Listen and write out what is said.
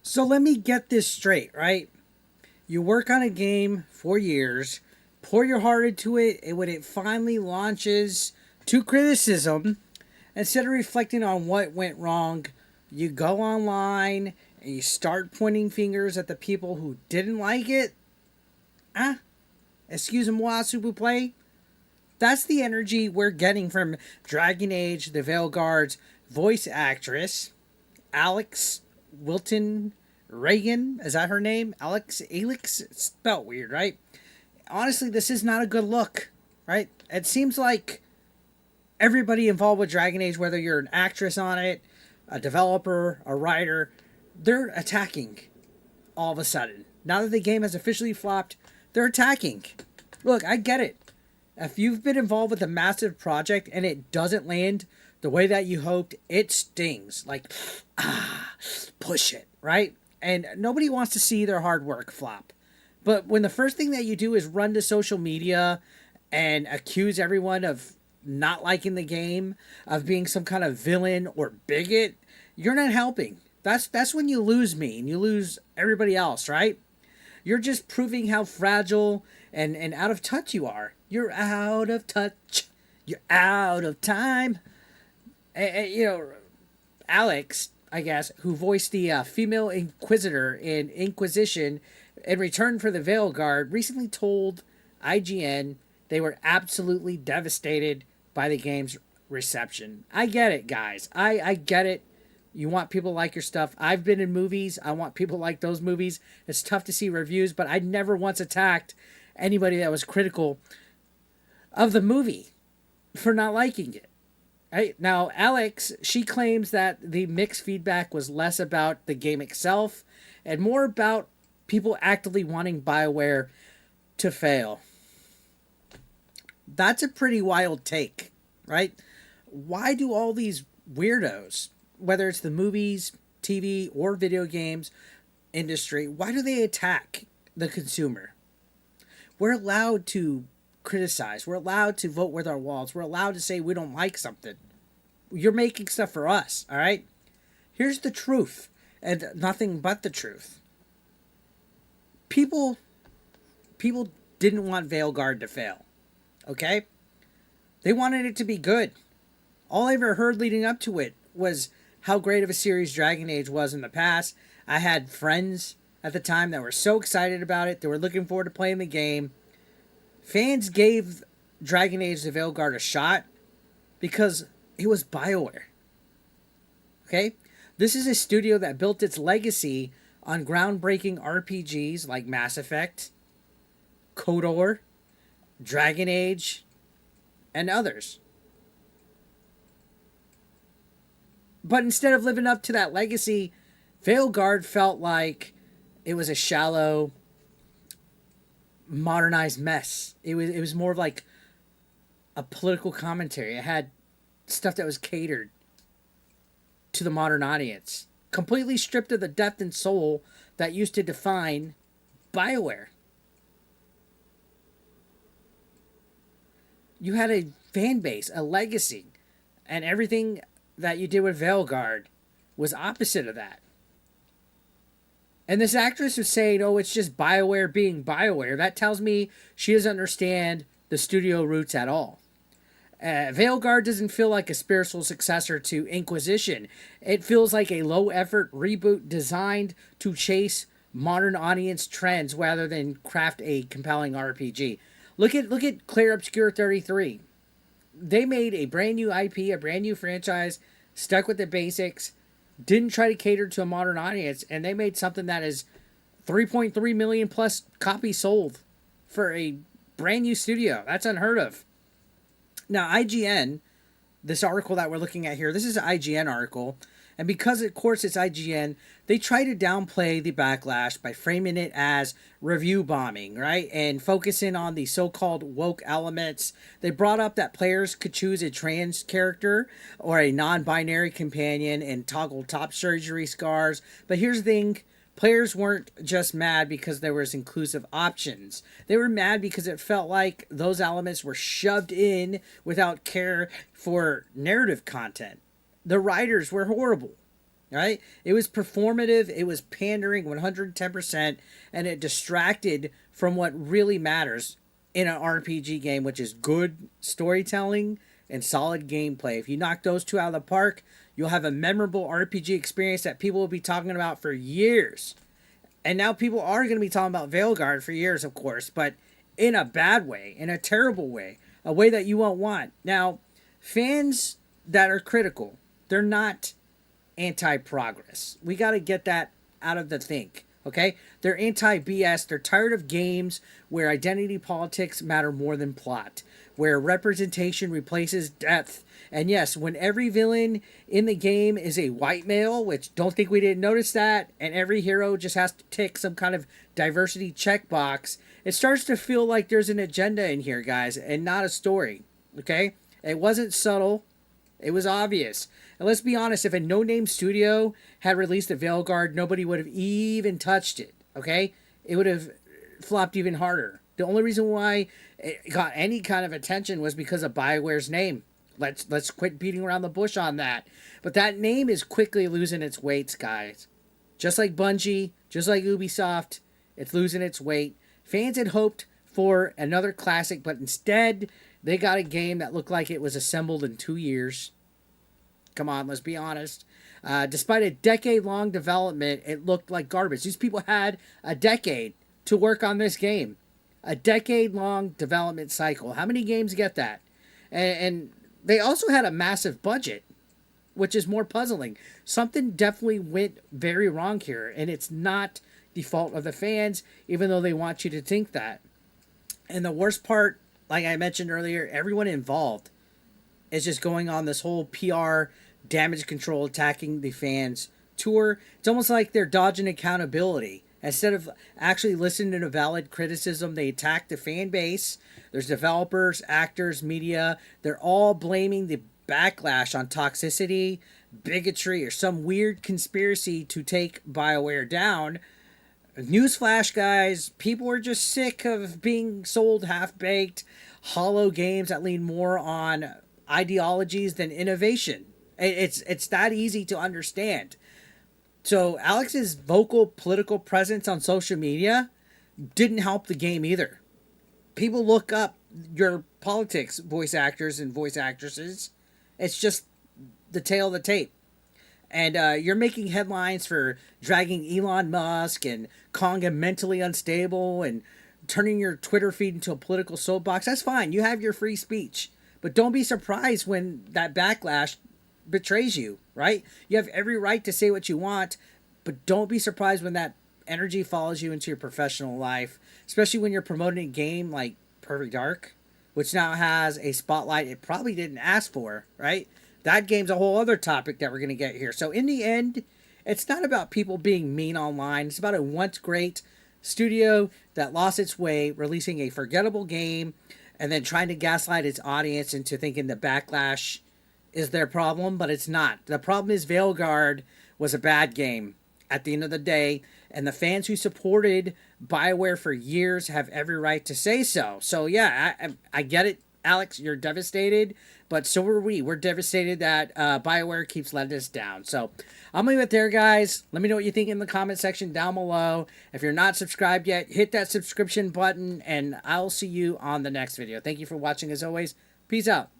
So let me get this straight, right? You work on a game for years, pour your heart into it, and when it finally launches to criticism, instead of reflecting on what went wrong, you go online and you start pointing fingers at the people who didn't like it. Ah, excuse-moi, s'il vous plaît. That's the energy we're getting from Dragon Age, the Veilguard's voice actress, Alex Wilton Regan. Is that her name? Alex? It's spelled weird, right? Honestly, this is not a good look, right? It seems like everybody involved with Dragon Age, whether you're an actress on it, a developer, a writer, they're attacking all of a sudden. Now that the game has officially flopped, they're attacking. Look, I get it. If you've been involved with a massive project and it doesn't land the way that you hoped, it stings. Like, push it, right? And nobody wants to see their hard work flop. But when the first thing that you do is run to social media and accuse everyone of not liking the game, of being some kind of villain or bigot, you're not helping. That's when you lose me and you lose everybody else, right? You're just proving how fragile and out of touch you are. You're out of touch. You're out of time. Alex, I guess, who voiced the female Inquisitor in Inquisition in return for the Veilguard, recently told IGN they were absolutely devastated by the game's reception. I get it, guys. I get it. You want people to like your stuff. I've been in movies. I want people to like those movies. It's tough to see reviews, but I never once attacked anybody that was critical of the movie for not liking it. Right? Now, Alex, she claims that the mixed feedback was less about the game itself and more about people actively wanting BioWare to fail. That's a pretty wild take, right? Why do all these weirdos, whether it's the movies, TV, or video games industry, why do they attack the consumer? We're allowed to criticize. We're allowed to vote with our wallets. We're allowed to say we don't like something. You're making stuff for us, all right? Here's the truth, and nothing but the truth. People didn't want Veilguard to fail, okay? They wanted it to be good. All I ever heard leading up to it was how great of a series Dragon Age was in the past. I had friends at the time that were so excited about it. They were looking forward to playing the game. Fans gave Dragon Age the Veilguard a shot because it was BioWare. Okay? This is a studio that built its legacy on groundbreaking RPGs like Mass Effect, KOTOR, Dragon Age, and others. But instead of living up to that legacy, Veilguard felt like it was a shallow, modernized mess. It was more of like a political commentary. It had stuff that was catered to the modern audience, completely stripped of the depth and soul that used to define BioWare. You had a fan base, a legacy, and everything that you did with Veilguard was opposite of that. And this actress was saying, oh, it's just BioWare being BioWare. That tells me she doesn't understand the studio roots at all. Veilguard doesn't feel like a spiritual successor to Inquisition. It feels like a low-effort reboot designed to chase modern audience trends rather than craft a compelling RPG. Look at Claire Obscure 33. They made a brand new IP, a brand new franchise, stuck with the basics, didn't try to cater to a modern audience, and they made something that is 3.3 million plus copies sold for a brand new studio. That's unheard of. Now, IGN, this article that we're looking at here, this is an IGN article, and because, of course, it's IGN, they try to downplay the backlash by framing it as review bombing, right? And focusing on the so-called woke elements. They brought up that players could choose a trans character or a non-binary companion and toggle top surgery scars. But here's the thing. Players weren't just mad because there was inclusive options. They were mad because it felt like those elements were shoved in without care for narrative content. The writers were horrible. right? It was performative, it was pandering 110%, and it distracted from what really matters in an RPG game, which is good storytelling and solid gameplay. If you knock those two out of the park, you'll have a memorable RPG experience that people will be talking about for years. And now people are going to be talking about Veilguard for years, of course, but in a bad way, in a terrible way, a way that you won't want. Now, fans that are critical, they're not anti-progress. We got to get that out of the think, okay? They're anti-BS. They're tired of games where identity politics matter more than plot, where representation replaces depth. And yes, when every villain in the game is a white male, which don't think we didn't notice that, and every hero just has to tick some kind of diversity checkbox, it starts to feel like there's an agenda in here, guys, and not a story, okay? It wasn't subtle. It was obvious. And let's be honest, if a no-name studio had released a Veilguard, nobody would have even touched it, okay? It would have flopped even harder. The only reason why it got any kind of attention was because of BioWare's name. Let's quit beating around the bush on that. But that name is quickly losing its weight, guys. Just like Bungie, just like Ubisoft, it's losing its weight. Fans had hoped for another classic, but instead they got a game that looked like it was assembled in 2 years. Come on, let's be honest. Despite a decade-long development, it looked like garbage. These people had a decade to work on this game. A decade-long development cycle. How many games get that? And they also had a massive budget, which is more puzzling. Something definitely went very wrong here, and it's not the fault of the fans, even though they want you to think that. And the worst part, like I mentioned earlier, everyone involved is just going on this whole PR damage control attacking the fans tour. It's almost like they're dodging accountability. Instead of actually listening to valid criticism, they attack the fan base. There's developers, actors, media. They're all blaming the backlash on toxicity, bigotry, or some weird conspiracy to take BioWare down. Newsflash, guys, people are just sick of being sold half-baked, hollow games that lean more on ideologies than innovation. It's that easy to understand. So Alex's vocal political presence on social media didn't help the game either. People look up your politics, voice actors and voice actresses. It's just the tail of the tape. And you're making headlines for dragging Elon Musk and calling him mentally unstable and turning your Twitter feed into a political soapbox. That's fine. You have your free speech. But don't be surprised when that backlash betrays you, right? You have every right to say what you want, but don't be surprised when that energy follows you into your professional life, especially when you're promoting a game like Perfect Dark, which now has a spotlight it probably didn't ask for, right? That game's a whole other topic that we're going to get here. So in the end, it's not about people being mean online. It's about a once great studio that lost its way, releasing a forgettable game and then trying to gaslight its audience into thinking the backlash is their problem, but it's not. The problem is Veilguard was a bad game at the end of the day, and the fans who supported BioWare for years have every right to say so. So yeah, I get it, Alex, you're devastated, but so are we. We're devastated that BioWare keeps letting us down. So I'm going to leave it there, guys. Let me know what you think in the comment section down below. If you're not subscribed yet, hit that subscription button, and I'll see you on the next video. Thank you for watching as always. Peace out.